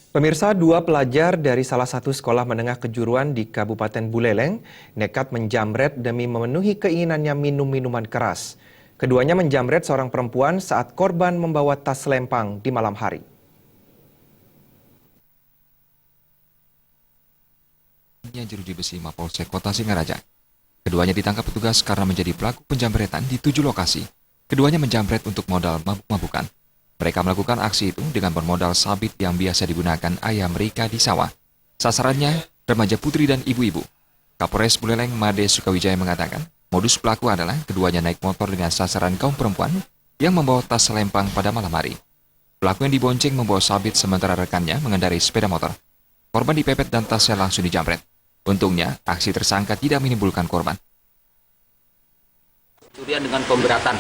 Pemirsa, dua pelajar dari salah satu sekolah menengah kejuruan di Kabupaten Buleleng nekat menjamret demi memenuhi keinginannya minum minuman keras. Keduanya menjamret seorang perempuan saat korban membawa tas lempang di malam hari. Jeruji Besi Mapolsek Kota Singaraja. Keduanya ditangkap petugas karena menjadi pelaku penjamretan di 7 lokasi. Keduanya menjamret untuk modal mabuk-mabukan. Mereka melakukan aksi itu dengan bermodal sabit yang biasa digunakan ayah mereka di sawah. Sasarannya, remaja putri dan ibu-ibu. Kapolres Buleleng Made Sukawijaya mengatakan, modus pelaku adalah keduanya naik motor dengan sasaran kaum perempuan yang membawa tas selempang pada malam hari. Pelaku yang dibonceng membawa sabit sementara rekannya mengendarai sepeda motor. Korban dipepet dan tasnya langsung dijamret. Untungnya, aksi tersangka tidak menimbulkan korban. Curian dengan pemberatan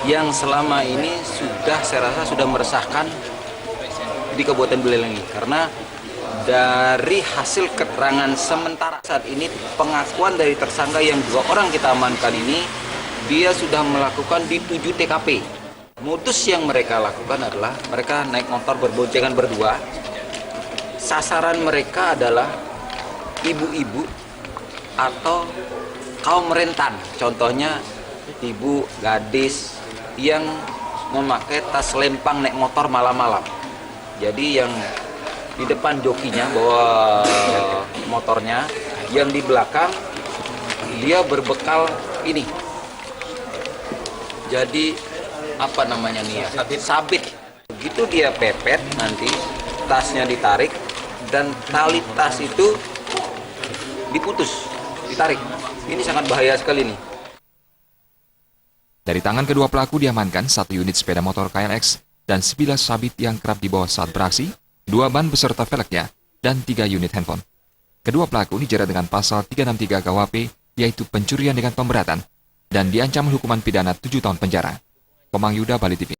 yang selama ini saya rasa sudah meresahkan di Kabupaten Buleleng ini, karena dari hasil keterangan sementara saat ini pengakuan dari tersangka yang 2 orang kita amankan ini, dia sudah melakukan di 7 TKP. Modus yang mereka lakukan adalah mereka naik motor berboncengan berdua. Sasaran mereka adalah ibu-ibu atau kaum rentan, contohnya ibu gadis yang memakai tas lempang naik motor malam-malam. Jadi yang di depan jokinya bawa motornya, yang di belakang dia berbekal ini. Jadi apa namanya nih ya? Sabit. Begitu dia pepet, nanti tasnya ditarik dan tali tas itu diputus, ditarik. Ini sangat bahaya sekali nih. Dari tangan kedua pelaku diamankan 1 unit sepeda motor KLX dan 9 sabit yang kerap dibawa saat beraksi, 2 ban beserta velgnya, dan 3 unit handphone. Kedua pelaku dijerat dengan pasal 363 KUHP, yaitu pencurian dengan pemberatan, dan diancam hukuman pidana 7 tahun penjara. Komang Yuda, Bali TV.